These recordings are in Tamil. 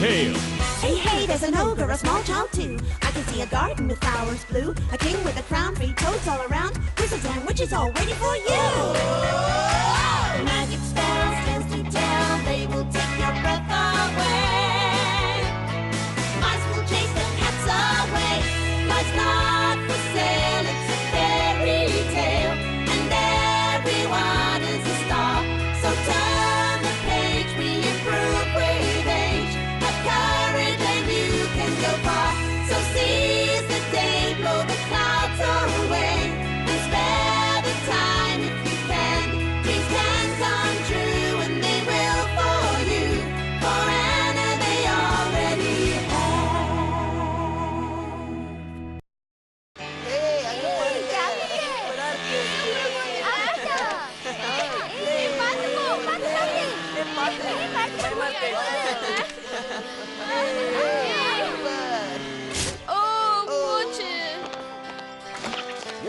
tale. Hey, hey, there's an ogre, a small child too. I can see a garden with flowers blue, a king with a crown, 3 toads all around, wizards and witches all waiting for you. Magic spells, tales to tell, they will take your breath away. Mice will chase the cats away. Life's not for sale, it's a fairy tale, and everyone is a star. So turn the page, we improve with age. Have courage and you can go far. So seize the day, blow the clouds away, and spare the time if you can. Dreams can come true and they will for you. For Anna they already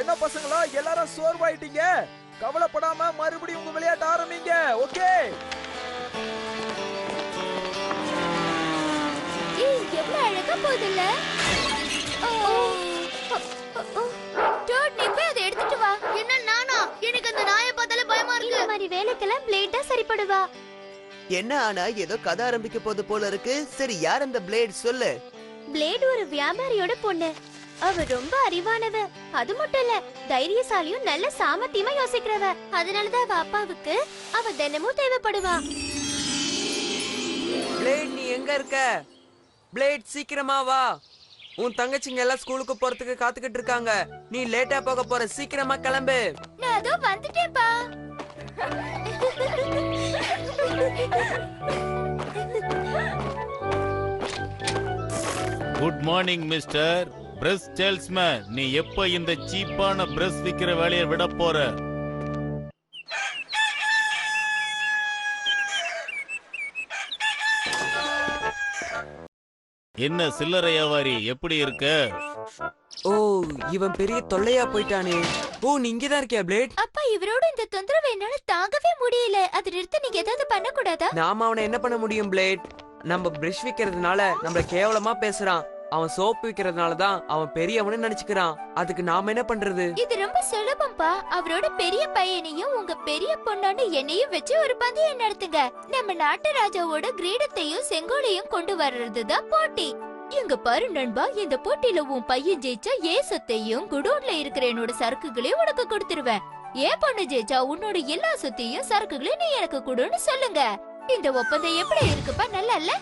என்ன பசங்களா எல்லாரும் சோர்வாயிட்டீங்க? கவலைப்படாம மறுபடியும் உங்க விளையாட்ட ஆரம்பிங்க. ஓகே? எவ்வளவு அழகா போகுதுல்ல? டோட், நீ போய் அதை எடுத்துட்டு வா. என்ன நானா? எனக்கு அந்த நாயை பார்த்தாலே பயமா இருக்கு. இந்த மாதிரி வேலைக்கெல்லாம் பிளேட் தான் சரிப்படுவா. என்ன ஆனா ஏதோ கதை ஆரம்பிக்க போது போல இருக்கு. சரி, யார் அந்த பிளேட் சொல்லு. பிளேட் ஒரு வியாபாரியோட பொண்ணு. அவ ரொம்ப அறிவானவ. அது மட்டும் இல்ல, தைரியசாலியும் நல்ல சாமர்த்தியமா யோசிக்கிறவ. அதனாலதான் அவ அப்பாவுக்கு அவ தினமும் தேவைப்படுவா. பிளேட், நீ எங்க இருக்க? பிளேட், சீக்கிரமா வா. உன் தங்கச்சிங்க எல்லாம் ஸ்கூலுக்கு போறதுக்கு காத்துக்கிட்டு இருக்காங்க. நீ லேட்டா போக போற, சீக்கிரமா கிளம்பு. நான் அதோ வந்துட்டேன்ப்பா. Good morning mister brush salesman. நீ எப்ப இந்த சீப்பான பிரஷ் விக்கிற வேலையை விட போற? என்ன சில்லறை வியாபாரி, எப்படி இருக்க? ஓ, இவன் பெரிய தொல்லையா போயிட்டானே. ஓ, நீ இங்கதான் இருக்கியா பிளேட்? அப்பா, இவரோட இந்த தொந்தரவு என்னால தாங்கவே முடியல. அது நிறுத்த நீங்க ஏதாவது பண்ண கூடாதா? நாம அவனை என்ன பண்ண முடியும் பிளேட்? நம்ம பிரஷ் விக்கிறதுனால நம்மள கேவலமா பேசுறான். அவன் சோப்பு விக்கிறதுனாலதான் அவன் பெரியவனு நினைச்சுக்கிறான். அதுக்கு நாம என்ன பண்றது? இது ரொம்ப சுலபம்பா. அவரோட பெரிய பையனையும் உங்க பெரிய பொண்ணான என்னையும் வச்சு ஒரு பந்தயம் நடத்துங்க. நம்ம நாட்டு ராஜாவோட கிரீடத்தையும் செங்கோலையும் கொண்டு வர்றதுதான் போட்டி. இங்க பாரு நண்பா, இந்த போட்டியில உன் பையன் ஜெயிச்சா ஏன் சொத்தையும் குடோன்ல இருக்கிற என்னோட சரக்குகளையும் உனக்கு கொடுத்துருவேன். ஏன் பொண்ணு ஜெயிச்சா உன்னோட எல்லா சொத்தையும் சரக்குகளையும் நீ எனக்கு கொடுன்னு சொல்லுங்க. இந்த ஒப்பந்தம் எப்படி இருக்குப்பா? நல்லா இல்ல?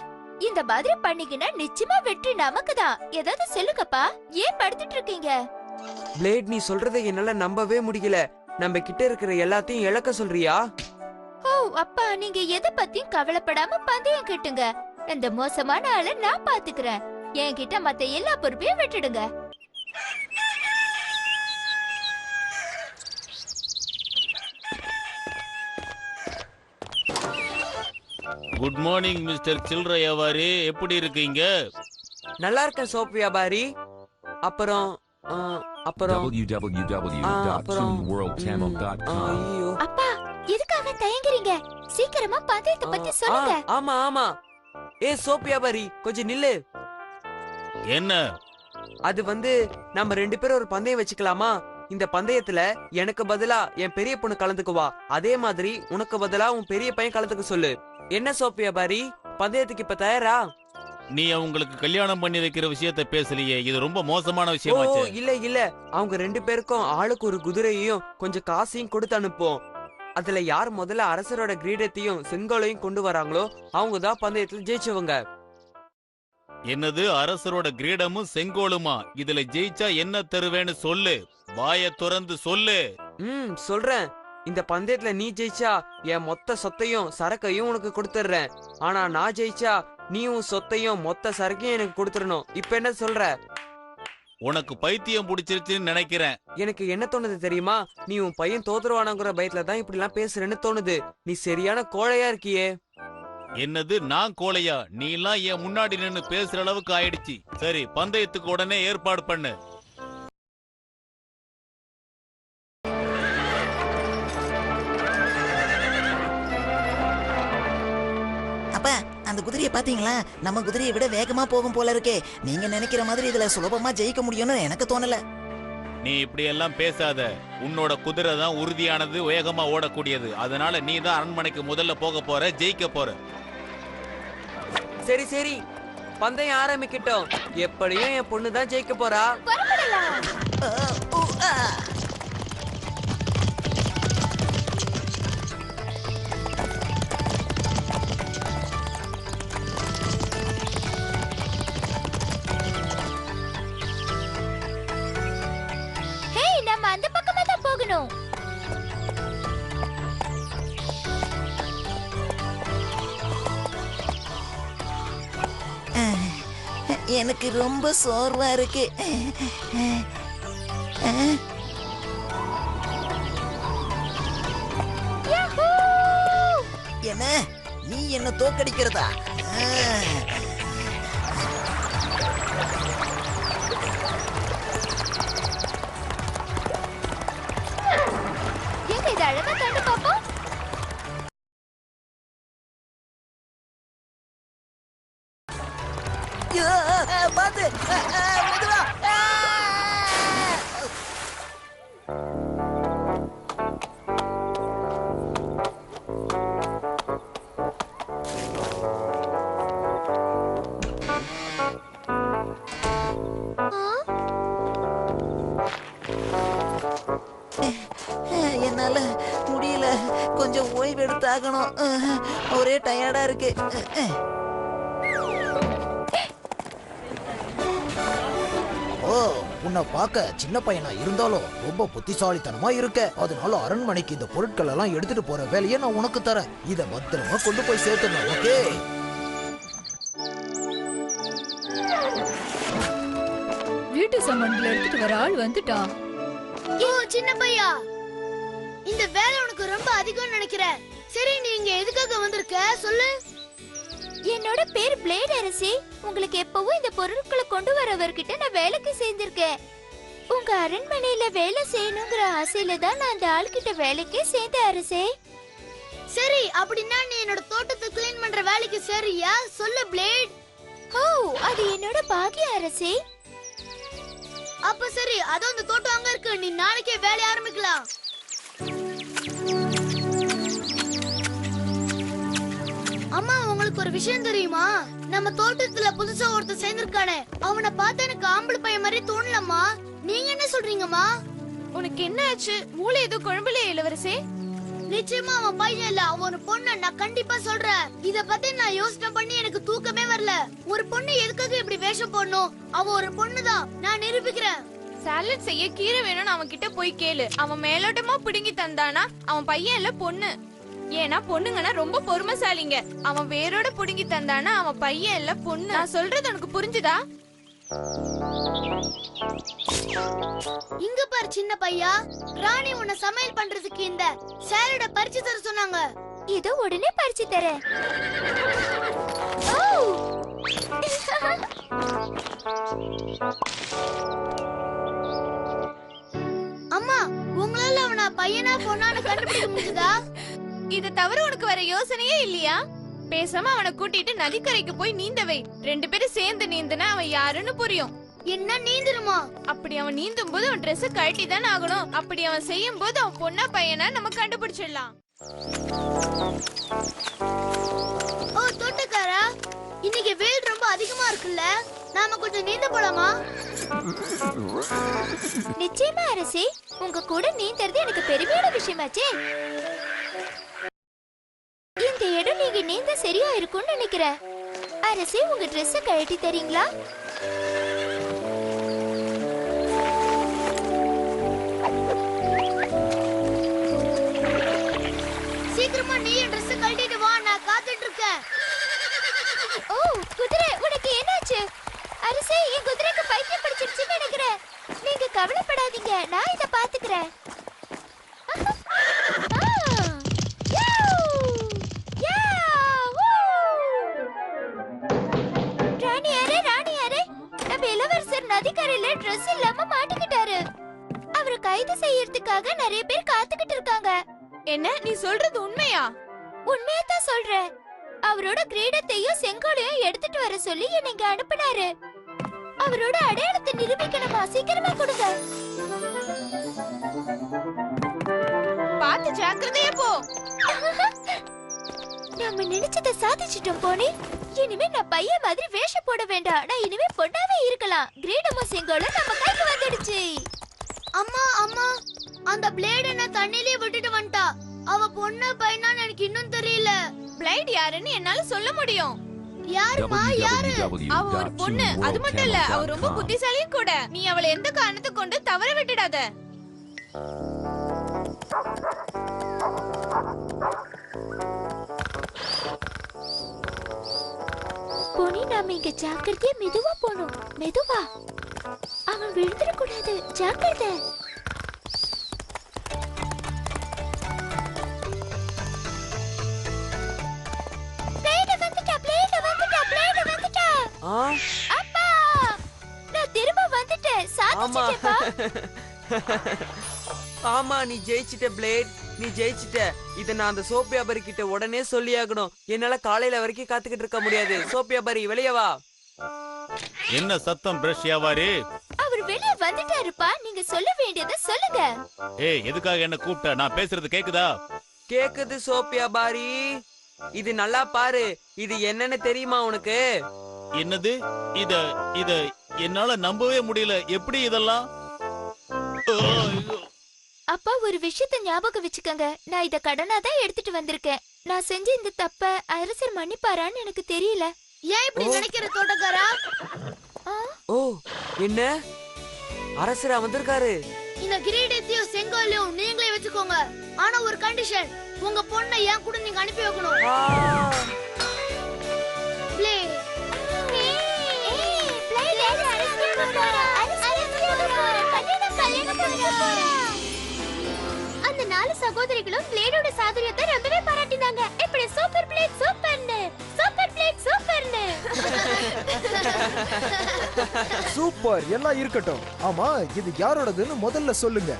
இந்த மாதிரி பண்ணிக்கினா நிச்சயமா வெற்றி நமக்குதான். ஏதாவது சொல்லுங்கப்பா. ஏன் படுத்துட்டு இருக்கீங்க? பிளேட், நீ சொல்றதை என்னால நம்பவே முடியல. நம்ம கிட்ட இருக்கிற எல்லாத்தையும் இழக்க சொல்றியா? ஓ அப்பா, நீங்க எதை பத்தியும் கவலைப்படாம பந்தயம் கட்டுங்க. இந்த மோசமான ஆளை நான் பாத்துக்கிறேன். என்கிட்ட மத்த எல்லா பொறுப்பையும் விட்டுடுங்க. குட் மார்னிங் மிஸ்டர் சில்லறை வியாபாரி, எப்படி இருக்கீங்க? நல்லா இருக்கேன் சோப்பு வியாபாரி. அப்புறம் www.toonworldtamil.com. அப்பா, எதுக்காக தயங்குறீங்க? சீக்கிரமா பந்தயத்தை பத்தி சொல்லுங்க. ஆமா ஆமா. ஏ சோப்பு வியாபாரி, கொஞ்சம் நில்லு. என்ன? அது நம்ம 2 பேரும் ஒரு பந்தயம் வச்சுக்கலாமா? இந்த பந்தயத்துல எனக்கு பதிலா என் பெரிய பொண்ணு கலந்துக்குவா. அதே மாதிரி உனக்கு பதிலா உன் பெரிய பையன் கலந்துக்க சொல்லு. என்ன சோப்பு வியாபாரி, பந்தயத்துக்கு இப்ப தயாரா? நீ அவங்களுக்கு கல்யாணம் பண்ணி வைக்கிற விஷயத்தை பேசலையே, இது ரொம்ப மோசமான ஓ விஷயமாச்சு. இல்ல, அவங்க 2 பேருக்கும் ஆளுக்கு ஒரு குதிரையையும் கொஞ்சம் காசையும் கொடுத்து அனுப்போம். அதுல யார் முதல்ல அரசரோட கிரீடத்தையும் செங்கோலையும் கொண்டு வராங்களோ அவங்க தான் பந்தயத்துல ஜெயிச்சவங்க. என்னது, அரசரோட கிரீடமும் செங்கோலுமா? இதுல ஜெயிச்சா என்ன தருவேன்னு சொல்லு. வாய திறந்து சொல்லு. சொல்றேன். இந்த பந்தயத்துல நீ ஜெயிச்சா என் மொத்த சொத்தையும் சரக்கையும் உனக்கு கொடுத்துடுறேன். ஆனா நான் ஜெயிச்சா நீயும் சொத்தையும் மொத்த சரக்கையும் எனக்கு கொடுத்துடணும். இப்ப என்ன சொல்ற? உனக்கு பைத்தியம் பிடிச்சிருச்சுன்னு நினைக்கிறேன். எனக்கு என்ன தோணுது தெரியுமா? நீ உன் பையன் தோத்துருவானுங்கிற பயத்துல தான் இப்படி எல்லாம் பேசுறேன்னு தோணுது. நீ சரியான கோழையா இருக்கியே. என்னது, நான் கோழையா? நீ எல்லாம் என் முன்னாடி நின்னு பேசுற அளவுக்கு ஆயிடுச்சு. சரி, பந்தயத்துக்கு உடனே ஏற்பாடு பண்ணு. அந்த குதிரையை பாத்தீங்களா? நம்ம குதிரையை விட வேகமா போகும் போல இருக்கே. நீங்க நினைக்கிற மாதிரி இதுல சுலபமா ஜெயிக்க முடியும்னு எனக்கு தோணல. நீ இப்படி எல்லாம் பேசாத. உன்னோட குதிரை தான் உறுதியானது, வேகமா ஓடக்கூடியது. அதனால நீ தான் அரண்மனைக்கு முதல்ல போக போற, ஜெயிக்க போற. சரி சரி, பந்தயம் ஆரம்பிக்கட்டும். எப்படியும் என் பொண்ணு தான் ஜெயிக்க போறா. ஹே, நம்ம அந்த பக்கமா தான் போகணும். எனக்கு ரொம்ப சோர்வா இருக்கு. யஹூ! என்ன, நீ என்ன தோக்கடிக்கிறதா? எங்க இது அழகா கண்டு பாப்போம். பாத்து மெதுவா. என்னால முடியல, கொஞ்சம் ஓய்வு எடுத்தாகணும். ஒரே டயர்டா இருக்கு. ஓ, உன்னை பார்க்க சின்ன பையனா இருந்தாலும் ரொம்ப புத்திசாலித்தனமா இருக்க. அதனால அரண்மனைக்கு இந்த பொருட்கள் எல்லாம் எடுத்துட்டு போற வேலையை நான் உனக்கு தரேன். இத பத்திரமா கொண்டு போய் சேர்த்துடணும். ஓகே? வீட்டு சாமான்களை எடுத்துட்டு வர ஆள் வந்துட்டான். ஓ சின்ன பையா, இந்த வேலை உனக்கு ரொம்ப அதிகம்னு நினைக்கிறேன். சரி, நீ இங்க எதுக்காக வந்திருக்க சொல்லு. என்னோட பேர் பிளேட் அரசி. உங்களுக்கு எப்பவும் இந்த பொருட்களை கொண்டு வரவர்கிட்ட நான் வேலைக்கு சேர்ந்திருக்கேன். உங்க அரண்மனையில வேலை செய்யணுங்கிற ஆசையில தான் நான் அந்த ஆள்கிட்ட வேலைக்கே சேர்ந்தேன் அரசே. சரி, அப்படின்னா நீ என்னோட தோட்டத்தை கிளீன் பண்ற வேலைக்கு சரியா சொல்லு பிளேட். ஓ, அது என்னோட பாக்கியம் அரசே. அப்ப சரி, அதோ அந்த தோட்டம் அங்க இருக்கு. நீ நாளைக்கே வேலைய ஆரம்பிக்கலாம். அம்மா, உங்களுக்கு ஒரு விஷயம் தெரியுமா? நம்ம தோட்டத்துல புதுசா ஒருத்தர் சேர்ந்திருக்கானே, அவனை பார்த்து எனக்கு ஆம்பளை பையன் மாதிரி தோணலம்மா. நீங்க என்ன சொல்றீங்கம்மா? உனக்கு என்ன ஆச்சு? மூளை ஏதோ குழம்புல இளவரசே. நிச்சயமா அவன் பையன் இல்ல, அவன் ஒரு பொண்ணு. நான் கண்டிப்பா சொல்றேன். இத பத்தி நான் யோசனை பண்ணி எனக்கு தூக்கமே வரல. ஒரு பொண்ணு எதுக்காக இப்படி வேஷம் போடணும்? அவ ஒரு பொண்ணுதான், நான் நிரூபிக்கிறேன். சாலட் செய்ய கீரை வேணும்னு அவன் கிட்ட போய் கேளு. அவன் மேலோட்டமா பிடுங்கி தந்தானா அவன் பையன் இல்ல பொண்ணு. ஏன்னா பொண்ணுங்கன்னா ரொம்ப பொறுமைசாலிங்க. அவன் வேரோட புடுங்கி தந்தானா அவன் பையன் இல்ல பொண்ணு. நான் சொல்றது உனக்கு புரிஞ்சுதா? இங்க பாரு சின்ன பையா, ராணி உன்னை சமையல் பண்றதுக்கு இந்த சாலட பறிச்சு தர சொன்னாங்க. இதோ உடனே பறிச்சு தரேன். ஓ! அம்மா, உங்களால அவன பையனா பொண்ணான்னு கண்டுபிடிக்க முடியுதா? இத தவிர உனக்கு வேற யோசனையே இல்லையா? பேசாம அவனை கூட்டிட்டு நதிக்கரைக்கு போய் நீந்தவை. 2 பேரும் சேர்ந்து நீந்துனா அவன் யாருன்னு புரியும். என்ன நீந்துருமா? அப்படி அவன் நீந்தும் போது அவன் ட்ரெஸ் கழட்டி தானே ஆகணும். அப்படி அவன் செய்யும் போது அவன் பொண்ணா பையனா நம்ம கண்டுபிடிச்சிடலாம். ஓ தோட்டக்காரா, இன்னைக்கு வெயில் ரொம்ப அதிகமா இருக்குல்ல, நாம கொஞ்சம் நீந்த போலாமா? நிச்சயமா அரசே, உங்க கூட நீந்தறது எனக்கு பெருமையான விஷயமாச்சே. இந்த இடம் நீங்க நீந்த சரியா இருக்கும்னு நினைக்கிறேன். அரசே, உங்க ட்ரெஸ் கழட்டி தரீங்களா? சீக்கிரமா நீ என் ட்ரெஸ் கழட்டிட்டு வா, நான் காத்துட்டு இருக்கேன். ஓ குதிரை, உனக்கு என்னாச்சு? அரசே, என் குதிரைக்கு பைத்தியம் பிடிச்சிருச்சுன்னு நினைக்கிறேன். நீங்க கவலைப்படாதீங்க, நான் இத பாத்துக்கிறேன். இளவரசர் நதிக்கரையில ட்ரெஸ் இல்லாம மாட்டிக்கிட்டாரு. அவரை கைது செய்யறதுக்காக நிறைய பேர் காத்துக்கிட்டு இருக்காங்க. என்ன நீ சொல்றது உண்மையா? உண்மையா தான் சொல்றேன். அவரோட கிரீடத்தையும் செங்கோலையும் எடுத்துட்டு வர சொல்லி என்னை இங்க அனுப்புனாரு. அவரோட அடையாளத்தை நிரூபிக்கணுமா? சீக்கிரமா கொடுங்க. பார்த்து ஜாக்கிரதையா போ. நம்ம நினைச்சதை சாதிச்சிட்டோம் போனி. இனிமே நான் பையன் மாதிரி வேஷம் போட வேண்டாம். நான் இனிமே பொண்ணாவே இருக்கலாம். கிரீடமும் செங்கோலும் நம்ம கைக்கு வந்துடுச்சு. அம்மா அம்மா, அந்த பிளேட் என்ன தண்ணிலே விட்டுட்டு வந்துட்டா. அவ பொண்ணு பையனான்னு எனக்கு இன்னும் தெரியல. பிளைட் யாருன்னு என்னால சொல்ல முடியும். யாருமா யாரு? அவ ஒரு பொண்ணு. அது மட்டும் இல்ல, அவ ரொம்ப புத்திசாலியும் கூட. நீ அவளை எந்த காரணத்தை கொண்டு தவற விட்டுடாத. போனி, நாம இங்க ஜாக்கிரதையா மெதுவா போணும். மெதுவா. அவன் விழுந்துட கூடாது. ஜாக்கிரதை. அப்பா, நான் திரும்ப வந்துட்டேன். சாதிச்சிட்டேப்பா. ஆமா, நீ ஜெயிச்சிட்ட பிளேட். நீ ஜெயிச்சிட்ட. இத நான் அந்த சோப் வியாபாரி கிட்ட உடனே சொல்லியாகணும். என்னால காலையில வரைக்கும் காத்துக்கிட்டு இருக்க முடியாது. சோப் வியாபாரி வெளியே வா. என்ன சத்தம் பிரஷ் வியாபாரி? அவர் வெளியே வந்துட்டாருப்பா. நீங்க சொல்ல வேண்டியதை சொல்லுங்க. ஏய், எதுக்காக என்ன கூப்பிட்ட? நான் பேசுறது கேக்குதா? கேக்குது சோப் வியாபாரி. இது நல்லா பாரு. இது என்னன்னு தெரியுமா உனக்கு? என்னது? இத இத என்னால நம்பவே முடியல. எப்படி இதெல்லாம்? அப்பா, ஒரு விஷயத்தை ஞாபகம் வச்சுக்கங்க. நான் இத கடனா தான் எடுத்துட்டு வந்திருக்கேன். நான் செஞ்ச இந்த தப்ப அரசர் மன்னிப்பாரான்னு எனக்கு தெரியல. ஏன் இப்படி நினைக்கிற தோட்டக்காரா? ஓ, என்ன அரசரா வந்திருக்காரு? இந்த கிரீடத்தையும் செங்கோலையும் நீங்களே வச்சுக்கோங்க. ஆனா ஒரு கண்டிஷன், உங்க பொண்ணை என் கூட நீங்க அனுப்பி வைக்கணும். பிளே. அந்த 4 சகோதரிகளும் பிளேடோட சாதுரியத்தை ரொம்பவே பாராட்டினாங்க. இப்படி சூப்பர் பிளேட் சூப்பர்னு, சூப்பர் பிளேட் சூப்பர்னு. சூப்பர், எல்லாம் இருக்கட்டும். ஆமா, இது யாரோடதுன்னு முதல்ல சொல்லுங்க.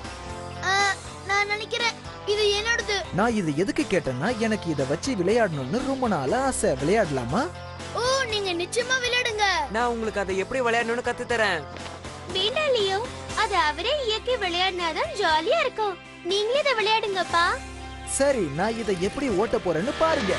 நான் நினைக்கிறேன் இது என்னோடது. நான் இது எதுக்கு கேட்டேன்னா, எனக்கு இத வச்சு விளையாடணும்னு ரொம்ப நாளா ஆசை. விளையாடலாமா? ஓ, நீங்க நிச்சயமா விளையாடுங்க. நான் உங்களுக்கு அதை எப்படி விளையாடணும்னு கத்து தரேன். வீணாலியோ, அது அவரே இயக்கி விளையாடினாதான் ஜாலியா இருக்கும். நீங்களே இதை விளையாடுங்கப்பா. சரி, நான் இதை எப்படி ஓட்ட போறேன்னு பாருங்க.